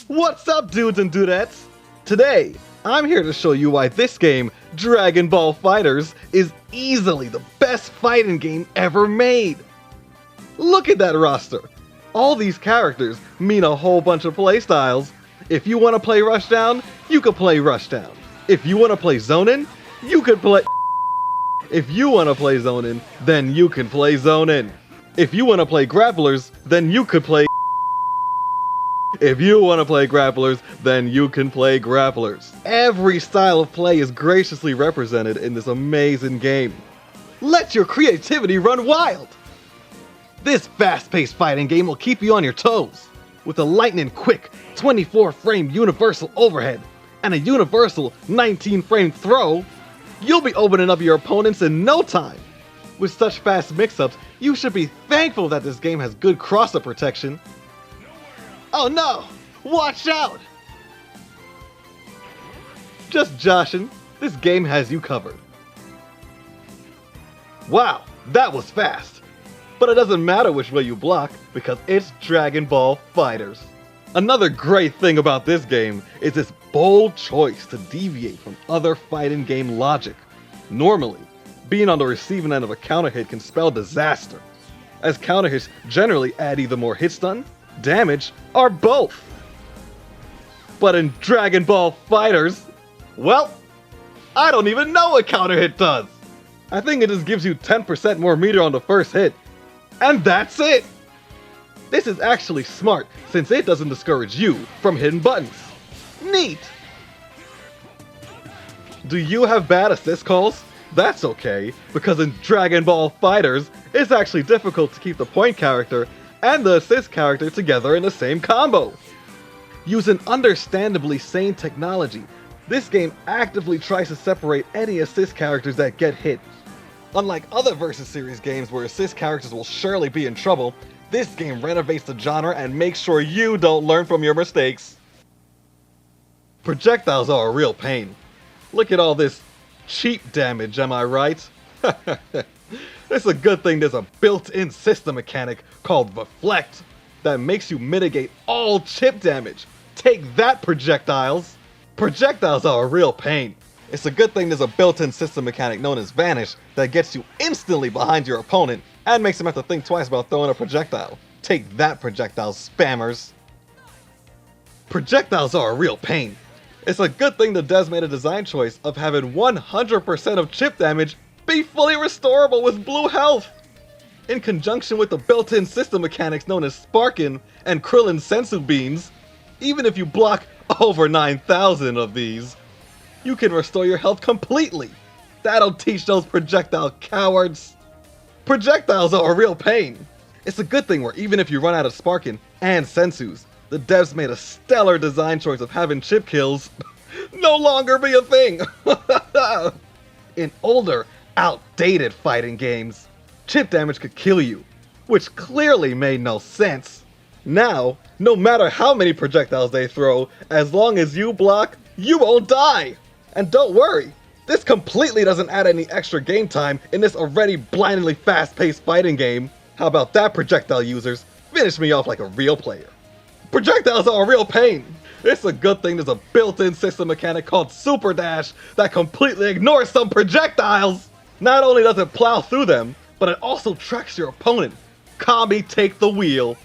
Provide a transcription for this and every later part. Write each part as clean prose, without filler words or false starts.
What's up, dudes and dudettes? Today, I'm here to show you why this game, Dragon Ball FighterZ, is easily the best fighting game ever made. Look at that roster. All these characters mean a whole bunch of playstyles. If you want to play Rushdown, you could play Rushdown. If you want to play Zonin, you could play... If you want to play Zonin, then you can play Zonin. If you want to play Grapplers, then you could play... If you want to play Grapplers, then you can play Grapplers. Every style of play is graciously represented in this amazing game. Let your creativity run wild! This fast-paced fighting game will keep you on your toes. With a lightning-quick 24-frame universal overhead and a universal 19-frame throw, you'll be opening up your opponents in no time. With such fast mix-ups, you should be thankful that this game has good cross-up protection. Oh no! Watch out! Just joshing, this game has you covered. Wow, that was fast! But it doesn't matter which way you block, because it's Dragon Ball FighterZ. Another great thing about this game is its bold choice to deviate from other fighting game logic. Normally, being on the receiving end of a counter hit can spell disaster, as counter hits generally add either more hit stun, damage, or both. But in Dragon Ball FighterZ, well, I don't even know what counter hit does. I think it just gives you 10% more meter on the first hit, and that's it. This is actually smart since it doesn't discourage you from hitting buttons. Neat. Do you have bad assist calls? That's okay, because in Dragon Ball FighterZ, it's actually difficult to keep the point character and the assist character together in the same combo. Using understandably sane technology, this game actively tries to separate any assist characters that get hit. Unlike other Versus Series games where assist characters will surely be in trouble, this game renovates the genre and makes sure you don't learn from your mistakes. Projectiles are a real pain. Look at all this cheap damage, am I right? It's a good thing there's a built-in system mechanic called Reflect that makes you mitigate all chip damage. Take that, projectiles! Projectiles are a real pain. It's a good thing there's a built-in system mechanic known as Vanish that gets you instantly behind your opponent and makes them have to think twice about throwing a projectile. Take that, projectiles, spammers! Projectiles are a real pain. It's a good thing the devs made a design choice of having 100% of chip damage be fully restorable with blue health. In conjunction with the built-in system mechanics known as Sparkin and Krillin Sensu Beans, even if you block over 9,000 of these, you can restore your health completely. That'll teach those projectile cowards. Projectiles are a real pain. It's a good thing where even if you run out of Sparkin and Sensus, the devs made a stellar design choice of having chip kills no longer be a thing. In older, outdated fighting games, chip damage could kill you, which clearly made no sense. Now, no matter how many projectiles they throw, as long as you block, you won't die. And don't worry, this completely doesn't add any extra game time in this already blindingly fast-paced fighting game. How about that, projectile users? Finish me off like a real player. Projectiles are a real pain. It's a good thing there's a built-in system mechanic called Super Dash that completely ignores some projectiles. Not only does it plow through them, but it also tracks your opponent. Kami, take the wheel.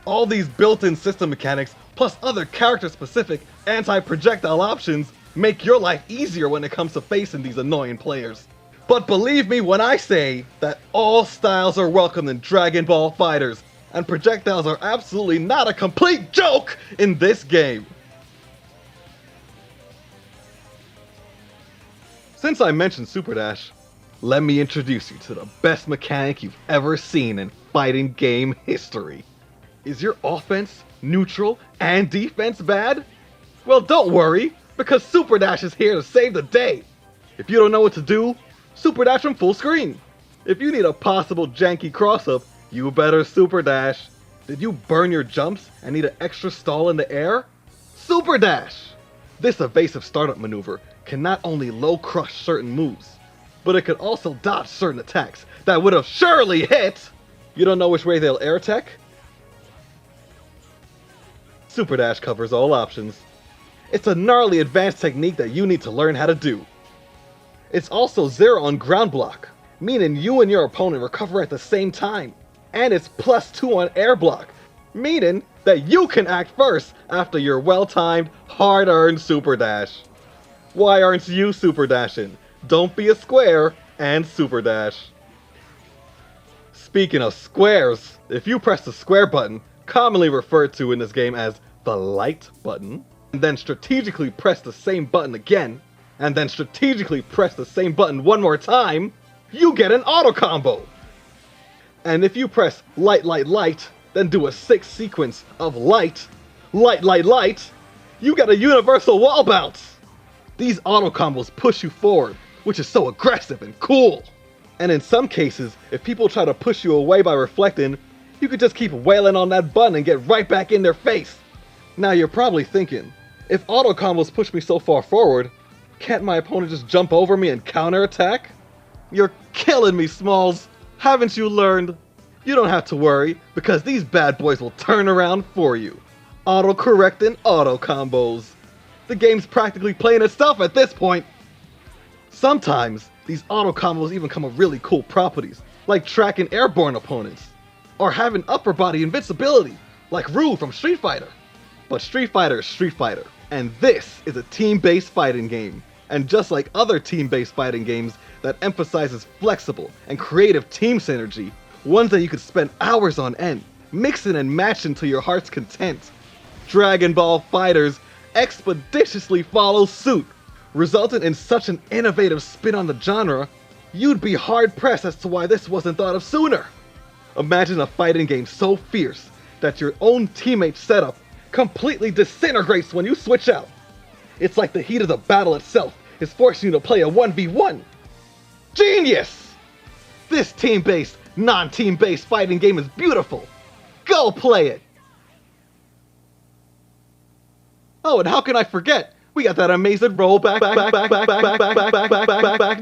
All these built-in system mechanics, plus other character-specific anti-projectile options, make your life easier when it comes to facing these annoying players. But believe me when I say that all styles are welcome in Dragon Ball FighterZ, and projectiles are absolutely not a complete joke in this game. Since I mentioned Super Dash, let me introduce you to the best mechanic you've ever seen in fighting game history. Is your offense, neutral, and defense bad? Well, don't worry, because Super Dash is here to save the day. If you don't know what to do, Super Dash from full screen. If you need a possible janky cross-up, you better Super Dash. Did you burn your jumps and need an extra stall in the air? Super Dash! This evasive startup maneuver can not only low crush certain moves, but it could also dodge certain attacks that would have surely hit! You don't know which way they'll air attack? Super Dash covers all options. It's a gnarly advanced technique that you need to learn how to do. It's also 0 on ground block, meaning you and your opponent recover at the same time. And it's +2 on air block, meaning that you can act first after your well-timed, hard-earned Super Dash. Why aren't you Super Dashing? Don't be a square and Super Dash. Speaking of squares, if you press the square button, commonly referred to in this game as the light button, and then strategically press the same button again, and then strategically press the same button one more time, you get an auto combo! And if you press light, light, light, then do a 6 sequence of light, light, light, light, you get a universal wall bounce! These auto combos push you forward, which is so aggressive and cool! And in some cases, if people try to push you away by reflecting, you could just keep wailing on that button and get right back in their face. Now you're probably thinking, if auto combos push me so far forward, can't my opponent just jump over me and counterattack? You're killing me, Smalls! Haven't you learned? You don't have to worry, because these bad boys will turn around for you. Auto-correcting auto combos. The game's practically playing itself at this point. Sometimes, these auto combos even come with really cool properties, like tracking airborne opponents, or having upper body invincibility, like Rue from Street Fighter. But Street Fighter is Street Fighter, and this is a team-based fighting game. And just like other team-based fighting games that emphasizes flexible and creative team synergy, ones that you could spend hours on end, mixing and matching to your heart's content, Dragon Ball FighterZ expeditiously follows suit, resulting in such an innovative spin on the genre, you'd be hard-pressed as to why this wasn't thought of sooner. Imagine a fighting game so fierce that your own teammate setup completely disintegrates when you switch out. It's like the heat of the battle itself is forcing you to play a 1v1. Genius! This team-based, non-team-based fighting game is beautiful. Go play it! Oh, and how can I forget? We got that amazing rollback, back.